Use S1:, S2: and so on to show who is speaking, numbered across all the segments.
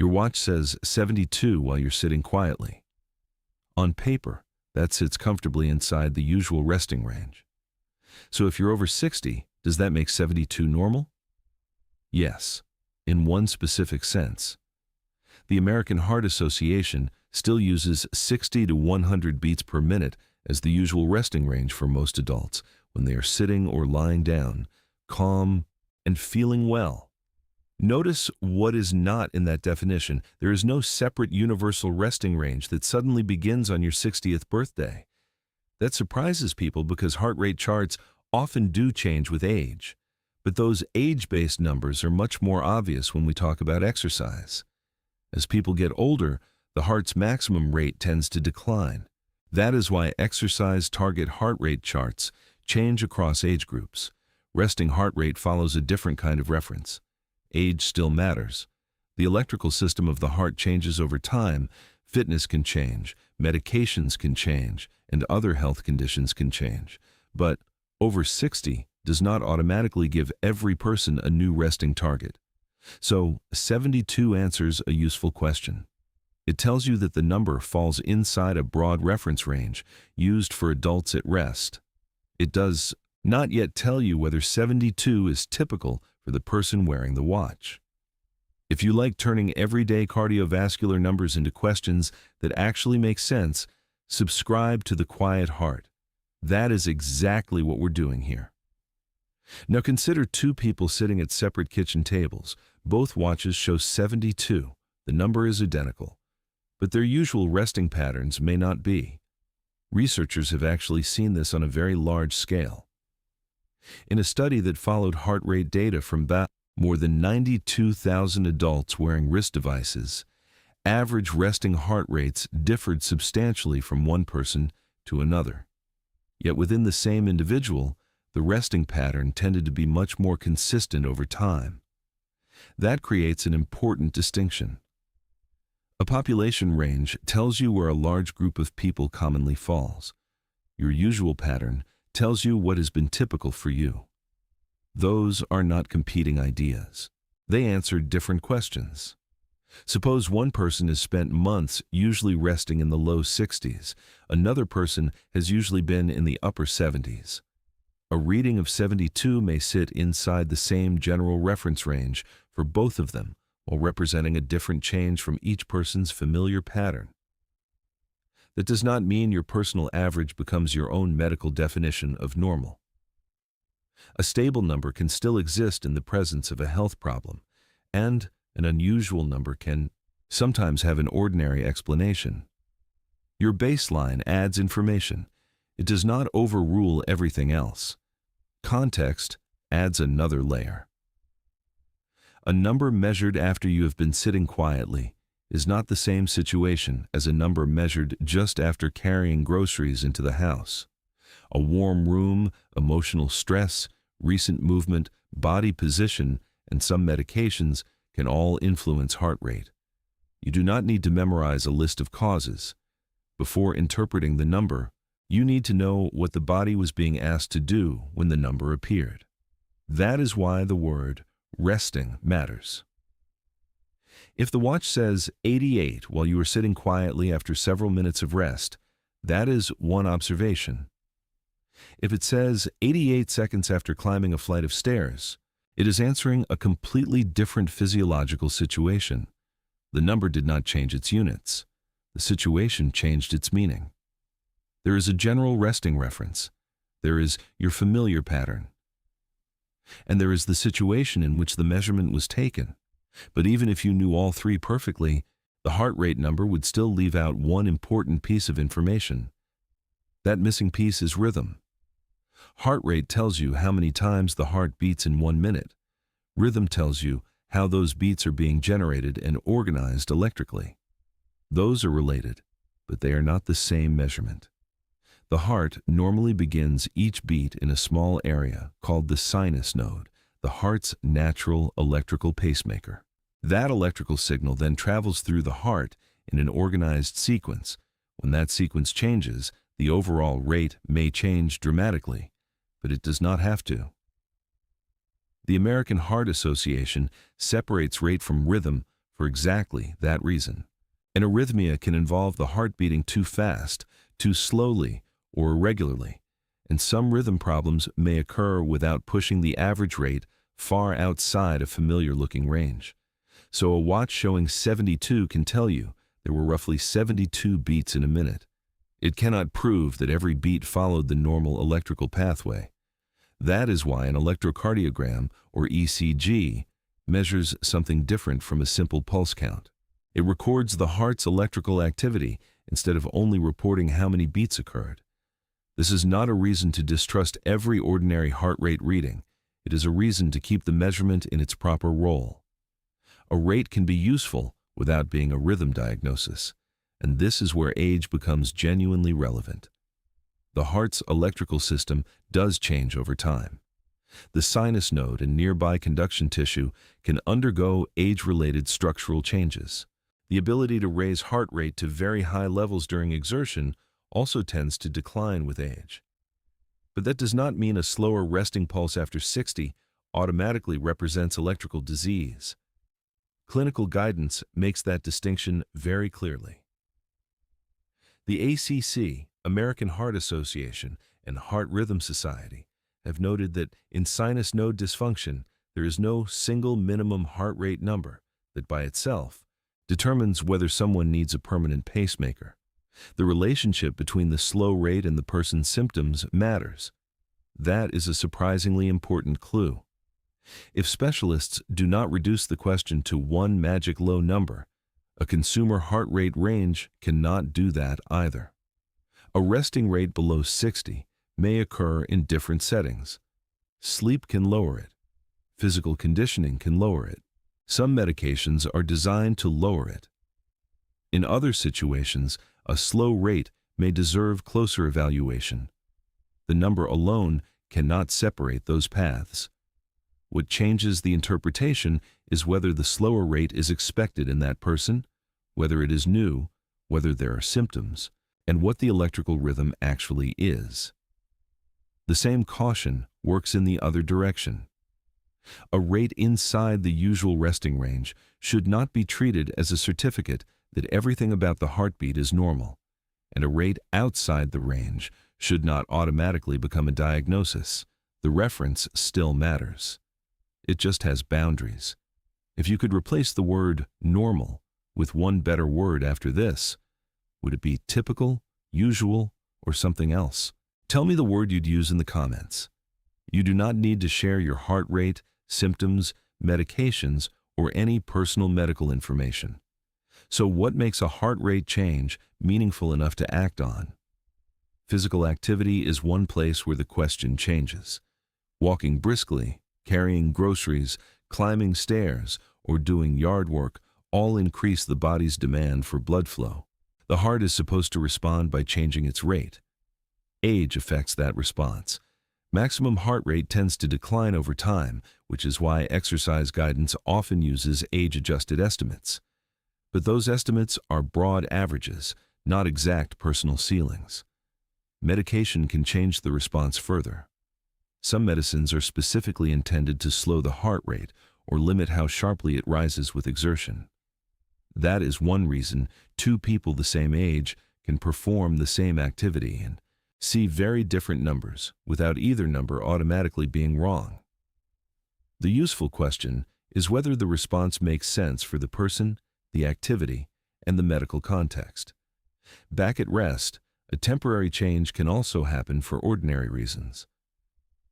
S1: Your watch says 72 while you're sitting quietly. On paper, that sits comfortably inside the usual resting range. So if you're over 60, does that make 72 normal? Yes, in one specific sense. The American Heart Association still uses 60 to 100 beats per minute as the usual resting range for most adults when they are sitting or lying down, calm and feeling well. Notice what is not in that definition. There is no separate universal resting range that suddenly begins on your 60th birthday. That surprises people because heart rate charts often do change with age. But those age-based numbers are much more obvious when we talk about exercise. As people get older, the heart's maximum rate tends to decline. That is why exercise target heart rate charts change across age groups. Resting heart rate follows a different kind of reference. Age still matters. The electrical system of the heart changes over time. Fitness can change, medications can change, and other health conditions can change. But over 60 does not automatically give every person a new resting target. So 72 answers a useful question. It tells you that the number falls inside a broad reference range used for adults at rest. It does not yet tell you whether 72 is typical for the person wearing the watch. If you like turning everyday cardiovascular numbers into questions that actually make sense, subscribe to The Quiet Heart. That is exactly what we're doing here. Now consider two people sitting at separate kitchen tables. Both watches show 72. The number is identical, but their usual resting patterns may not be. Researchers have actually seen this on a very large scale. In a study that followed heart rate data from more than 92,000 adults wearing wrist devices, average resting heart rates differed substantially from one person to another. Yet within the same individual, the resting pattern tended to be much more consistent over time. That creates an important distinction. A population range tells you where a large group of people commonly falls. Your usual pattern tells you what has been typical for you. Those are not competing ideas. They answer different questions. Suppose one person has spent months usually resting in the low 60s. Another person has usually been in the upper 70s. A reading of 72 may sit inside the same general reference range for both of them, while representing a different change from each person's familiar pattern. That does not mean your personal average becomes your own medical definition of normal. A stable number can still exist in the presence of a health problem, and an unusual number can sometimes have an ordinary explanation. Your baseline adds information. It does not overrule everything else. Context adds another layer. A number measured after you have been sitting quietly is not the same situation as a number measured just after carrying groceries into the house. A warm room, emotional stress, recent movement, body position, and some medications can all influence heart rate. You do not need to memorize a list of causes. Before interpreting the number, you need to know what the body was being asked to do when the number appeared. That is why the word resting matters. If the watch says 88 while you are sitting quietly after several minutes of rest, that is one observation. If it says 88 seconds after climbing a flight of stairs, it is answering a completely different physiological situation. The number did not change its units. The situation changed its meaning. There is a general resting reference. There is your familiar pattern. And there is the situation in which the measurement was taken. But even if you knew all three perfectly, the heart rate number would still leave out one important piece of information. That missing piece is rhythm. Heart rate tells you how many times the heart beats in 1 minute. Rhythm tells you how those beats are being generated and organized electrically. Those are related, but they are not the same measurement. The heart normally begins each beat in a small area called the sinus node, the heart's natural electrical pacemaker. That electrical signal then travels through the heart in an organized sequence. When that sequence changes, the overall rate may change dramatically, but it does not have to. The American Heart Association separates rate from rhythm for exactly that reason. An arrhythmia can involve the heart beating too fast, too slowly, or irregularly, and some rhythm problems may occur without pushing the average rate far outside a familiar-looking range. So a watch showing 72 can tell you there were roughly 72 beats in a minute. It cannot prove that every beat followed the normal electrical pathway. That is why an electrocardiogram, or ECG, measures something different from a simple pulse count. It records the heart's electrical activity instead of only reporting how many beats occurred. This is not a reason to distrust every ordinary heart rate reading. It is a reason to keep the measurement in its proper role. A rate can be useful without being a rhythm diagnosis, and this is where age becomes genuinely relevant. The heart's electrical system does change over time. The sinus node and nearby conduction tissue can undergo age-related structural changes. The ability to raise heart rate to very high levels during exertion also tends to decline with age. But that does not mean a slower resting pulse after 60 automatically represents electrical disease. Clinical guidance makes that distinction very clearly. The ACC, American Heart Association, and Heart Rhythm Society have noted that in sinus node dysfunction, there is no single minimum heart rate number that by itself determines whether someone needs a permanent pacemaker. The relationship between the slow rate and the person's symptoms matters. That is a surprisingly important clue. If specialists do not reduce the question to one magic low number, a consumer heart rate range cannot do that either. A resting rate below 60 may occur in different settings. Sleep can lower it. Physical conditioning can lower it. Some medications are designed to lower it. In other situations, a slow rate may deserve closer evaluation. The number alone cannot separate those paths. What changes the interpretation is whether the slower rate is expected in that person, whether it is new, whether there are symptoms, and what the electrical rhythm actually is. The same caution works in the other direction. A rate inside the usual resting range should not be treated as a certificate that everything about the heartbeat is normal, and a rate outside the range should not automatically become a diagnosis. The reference still matters. It just has boundaries. If you could replace the word normal with one better word after this, would it be typical, usual, or something else? Tell me the word you'd use in the comments. You do not need to share your heart rate, symptoms, medications, or any personal medical information. So what makes a heart rate change meaningful enough to act on? Physical activity is one place where the question changes. Walking briskly, carrying groceries, climbing stairs, or doing yard work all increase the body's demand for blood flow. The heart is supposed to respond by changing its rate. Age affects that response. Maximum heart rate tends to decline over time, which is why exercise guidance often uses age-adjusted estimates. But those estimates are broad averages, not exact personal ceilings. Medication can change the response further. Some medicines are specifically intended to slow the heart rate or limit how sharply it rises with exertion. That is one reason two people the same age can perform the same activity and see very different numbers without either number automatically being wrong. The useful question is whether the response makes sense for the person, the activity, and the medical context. Back at rest, a temporary change can also happen for ordinary reasons.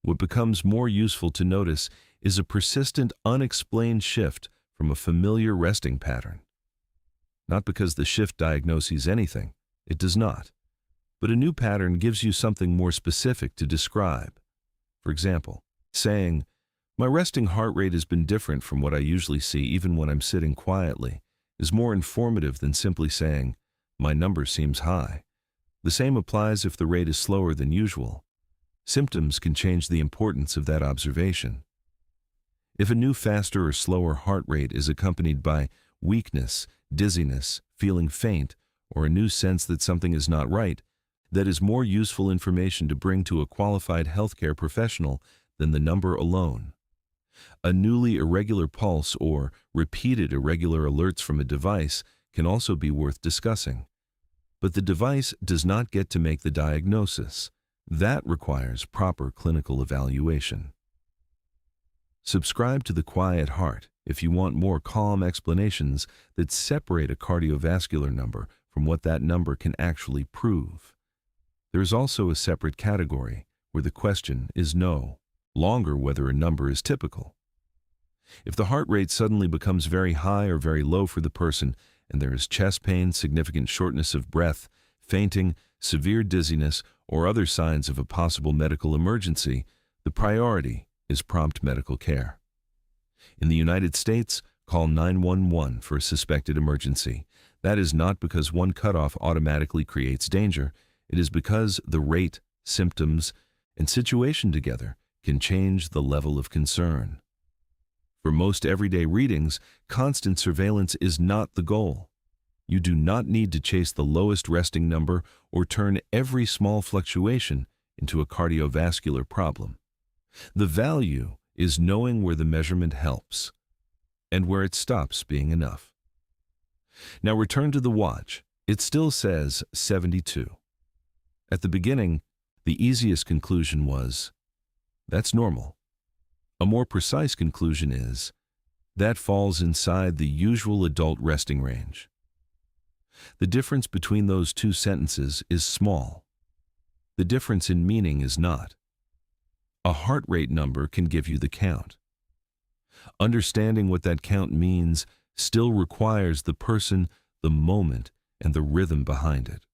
S1: What becomes more useful to notice is a persistent, unexplained shift from a familiar resting pattern. Not because the shift diagnoses anything, it does not. But a new pattern gives you something more specific to describe. For example, saying, "My resting heart rate has been different from what I usually see even when I'm sitting quietly," is more informative than simply saying, "My number seems high." The same applies if the rate is slower than usual. Symptoms can change the importance of that observation. If a new faster or slower heart rate is accompanied by weakness, dizziness, feeling faint, or a new sense that something is not right, that is more useful information to bring to a qualified healthcare professional than the number alone. A newly irregular pulse or repeated irregular alerts from a device can also be worth discussing. But the device does not get to make the diagnosis. That requires proper clinical evaluation. Subscribe to The Quiet Heart if you want more calm explanations that separate a cardiovascular number from what that number can actually prove. There is also a separate category where the question is no longer whether a number is typical. If the heart rate suddenly becomes very high or very low for the person, and there is chest pain, significant shortness of breath, fainting, severe dizziness, or other signs of a possible medical emergency, the priority is prompt medical care. In the United States, call 911 for a suspected emergency. That is not because one cutoff automatically creates danger. It is because the rate, symptoms, and situation together can change the level of concern. For most everyday readings, constant surveillance is not the goal. You do not need to chase the lowest resting number or turn every small fluctuation into a cardiovascular problem. The value is knowing where the measurement helps and where it stops being enough. Now return to the watch. It still says 72. At the beginning, the easiest conclusion was, that's normal. A more precise conclusion is, that falls inside the usual adult resting range. The difference between those two sentences is small. The difference in meaning is not. A heart rate number can give you the count. Understanding what that count means still requires the person, the moment, and the rhythm behind it.